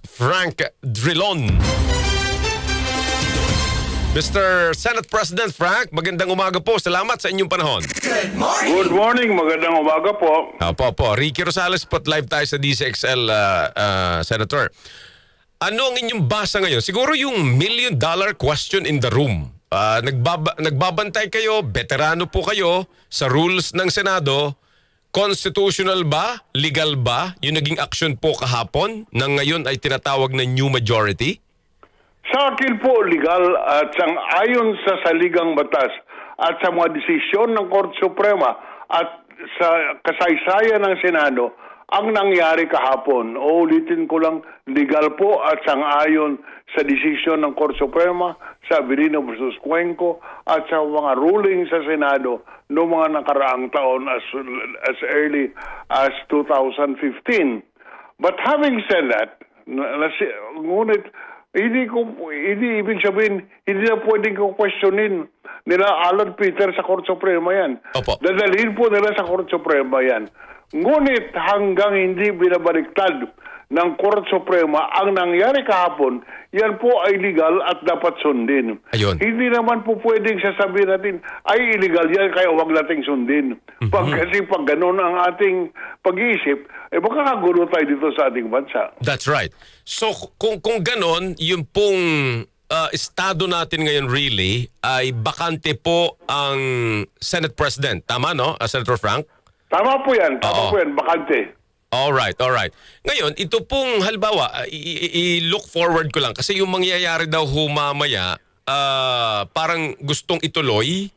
Frank Drilon. Mr. Senate President Frank, magandang umaga po. Salamat sa inyong panahon. Good morning, magandang umaga po. Po. Ricky Rosales po, live tayo sa DCXL, Senator. Ano ang inyong basa ngayon? Siguro yung million-dollar question in the room. Nagbabantay kayo, veterano po kayo sa rules ng Senado. Constitutional ba? Legal ba? Yung naging action po kahapon na ngayon ay tinatawag na new majority? Sa akin po, legal at ayon sa saligang batas at sa mga desisyon ng Korte Suprema at sa kasaysayan ng Senado, ang nangyari kahapon, ulitin ko lang, legal po at sang-ayon sa desisyon ng Korte Suprema, sa Avelino versus Cuenco at sa mga ruling sa Senado noong mga nakaraang taon as early as 2015. But having said that, ngunit hindi ibig sabihin, hindi na pwedeng kong questionin nila Alan Peter sa Korte Suprema yan. Opo. Dadalhin po nila sa Korte Suprema yan. Ngunit hanggang hindi binabaliktad ng Korte Suprema ang nangyari kahapon, yan po ay legal at dapat sundin. Ayun. Hindi naman po pwedeng sasabihin natin, ay illegal yan, kaya huwag nating sundin. Kasi pag ganun ang ating pag-iisip, baka kagulo tayo dito sa ating bansa. That's right. So kung ganon, yung pong estado natin ngayon really ay bakante po ang Senate President. Tama, no, Senator Frank? Tama po yan, bakante. Alright. Ngayon, ito pong halimbawa, i-look forward ko lang kasi yung mangyayari daw humamaya, parang gustong ituloy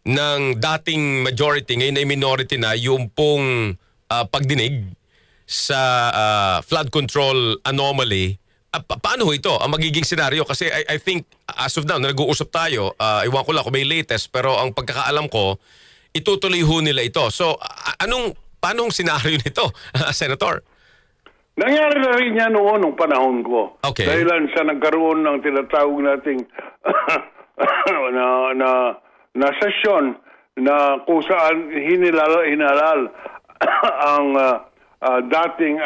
ng dating majority, ngayon ay minority na, yung pong pagdinig sa flood control anomaly. Paano ito ang magiging senaryo? Kasi I think as of now, nag-uusap tayo, iwan ko lang kung may latest, pero ang pagkakaalam ko, itutuloy ho nila ito. So, paanong senaryo nito, Senator? Nangyari na rin yan noon nung panahon ko. Okay. Dahilan sa nagkaroon ng tinatawag nating na sesyon na kung saan hinalal ang dating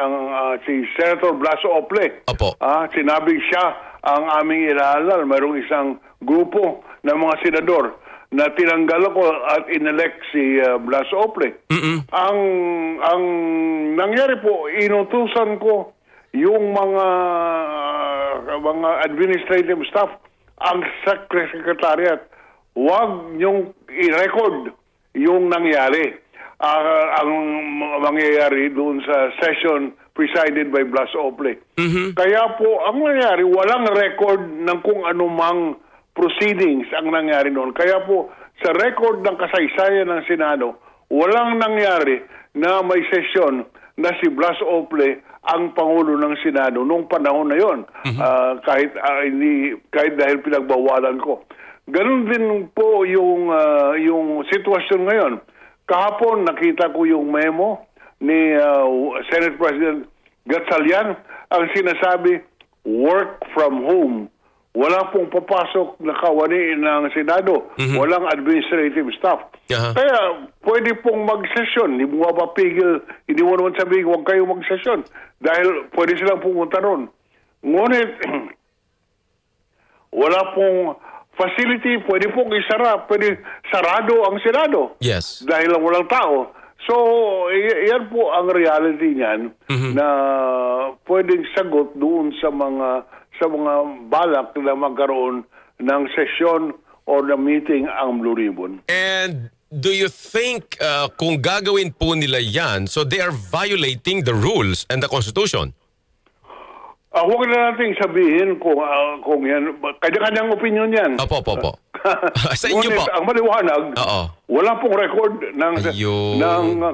si Senator Blas Ople. Opo. Sinabing siya ang aming ilalal. Mayroong isang grupo ng mga senador na tinanggal ako at inelect si Blas Ople. Ang nangyari po, inutusan ko yung mga administrative staff, ang secretariat, huwag niyong i-record yung nangyari. Ang mangyayari doon sa session presided by Blas Ople. Kaya po, ang nangyari, walang record ng kung anumang proceedings ang nangyari noon. Kaya po, sa record ng kasaysayan ng Senado, walang nangyari na may sesyon na si Blas Ople ang Pangulo ng Senado noong panahon na yon. Kahit dahil pinagbawalan ko. Ganun din po yung sitwasyon ngayon. Kahapon nakita ko yung memo ni Senate President Gatchalian, ang sinasabi, work from home. Wala pong papasok na kawani ng Senado. Walang administrative staff. Kaya pwede pong mag-session. Hindi mo mapapigil. Hindi mo naman sabihin, huwag kayo mag-session. Dahil pwede silang pumunta ron. Ngunit, wala pong facility. Pwede pong isara. Pwede sarado ang Senado. Yes. Dahil lang walang tao. So, yan po ang reality niyan na pwedeng sagot doon sa mga balak na magkaroon ng sesyon or na meeting ang Blue Ribbon. And do you think kung gagawin po nila yan, so they are violating the rules and the Constitution? Huwag na natin sabihin kung yan. Kanya-kanyang opinion yan. Opo. Sa inyo po? Ang maliwanag, wala pong record ng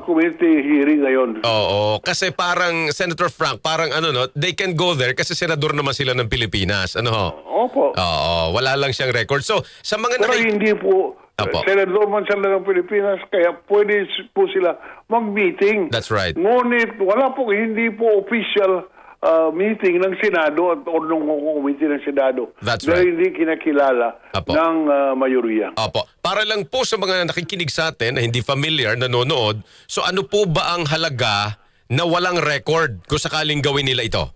committee hearing ngayon. Oo. Kasi parang, Senator Frank, parang they can go there kasi senador naman sila ng Pilipinas. Opo. Oo. Wala lang siyang record. So, sa mga pero hindi po, senador man sila ng Pilipinas, kaya pwede po sila mag-meeting. That's right. Ngunit, hindi po official meeting ng Senado at or ng committee ng Senado. That's right. right. Hindi kinakilala ng mayoriya. Opo. Para lang po sa mga nakikinig sa atin na hindi familiar, nanonood, so ano po ba ang halaga na walang record kung sakaling gawin nila ito?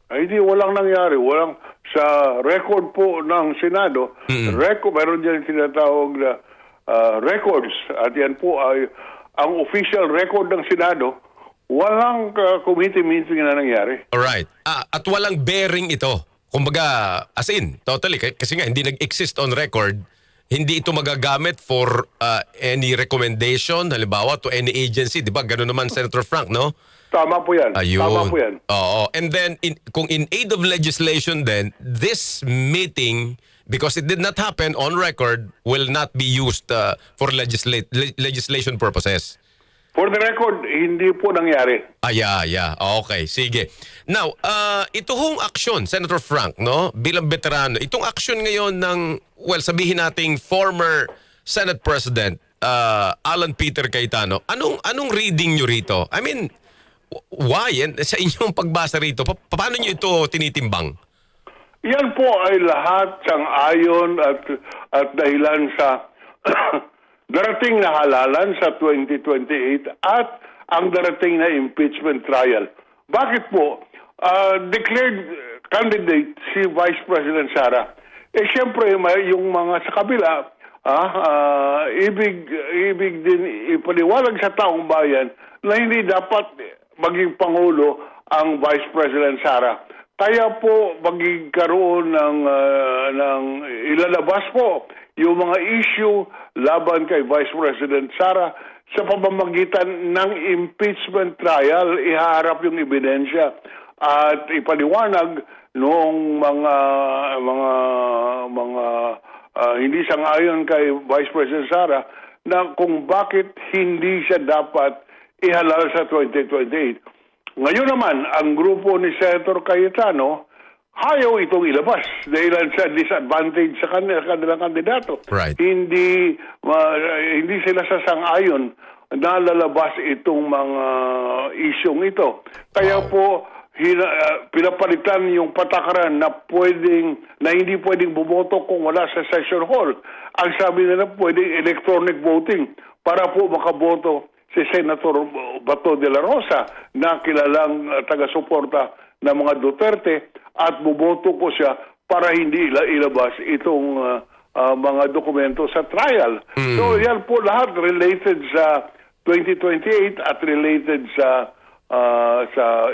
Ay, hindi, walang nangyari. Walang, sa record po ng Senado, meron dyan tinatawag na records. At yan po ay ang official record ng Senado. Walang committee meeting na nangyari. Alright. At walang bearing ito. Kumbaga, as in, totally. Kasi nga, hindi nag-exist on record. Hindi ito magagamit for any recommendation, halimbawa, to any agency. Di ba? Ganun naman, Senator Frank, no? Tama po yan. Ayun. Tama po yan. Oo. And then, kung in aid of legislation then, this meeting, because it did not happen on record, will not be used for legislation purposes. For the record, hindi po nangyari. Yeah. Okay, sige. Now, ito hong aksyon, Senator Frank, no? Bilang veterano, itong aksyon ngayon ng, well, sabihin nating former Senate President Alan Peter Cayetano, anong reading nyo rito? I mean, why? And sa inyong pagbasa rito, paano nyo ito tinitimbang? Yan po ay lahat sang-ayon at dahilan sa darating na halalan sa 2028 at ang darating na impeachment trial. Bakit po? Declared candidate si Vice President Sara. Siyempre, yung mga sa kabila, ibig din ipaliwanag sa taong bayan na hindi dapat maging Pangulo ang Vice President Sara. Kaya po magkaroon ng ilalabas po yung mga issue laban kay Vice President Sara sa pamamagitan ng impeachment trial, iharap yung ebidensya at ipaliwanag noong mga hindi sang-ayon kay Vice President Sara na kung bakit hindi siya dapat ihalal sa 2028. Ngayon naman, ang grupo ni Senator Cayetano, ayaw itong ilabas dahil sa disadvantage sa kanilang kandidato. Right. Hindi sila sasang-ayon na lalabas itong mga isyong ito. Kaya po, pinapalitan yung patakaran na hindi pwedeng bumoto kung wala sa session hall. Ang sabi nila pwedeng electronic voting para po makaboto si Senator Bato de la Rosa na kilalang taga-suporta ng mga Duterte at buboto ko siya para hindi ilabas itong mga dokumento sa trial. So yan po lahat related sa 2028 at related sa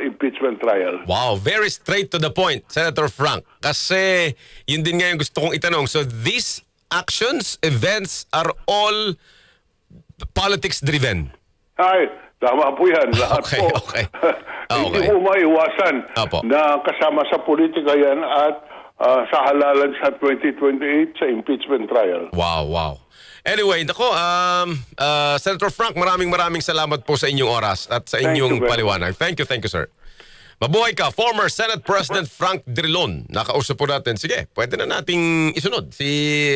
impeachment trial. Wow, very straight to the point, Senator Frank. Kasi yun din nga yung gusto kong itanong. So these actions, events are all politics-driven. Ay, tama po yan. Lahat Okay, po. okay. Hindi po maiwasan Opo. na kasama sa politika yan at sa halalan sa 2028 sa impeachment trial. Wow. Anyway, nako, Senator Frank, maraming salamat po sa inyong oras at sa Thank inyong you very paliwanag. Thank you, sir. Mabuhay ka, former Senate President Frank Drilon. Nakausap po natin. Sige, pwede na nating isunod si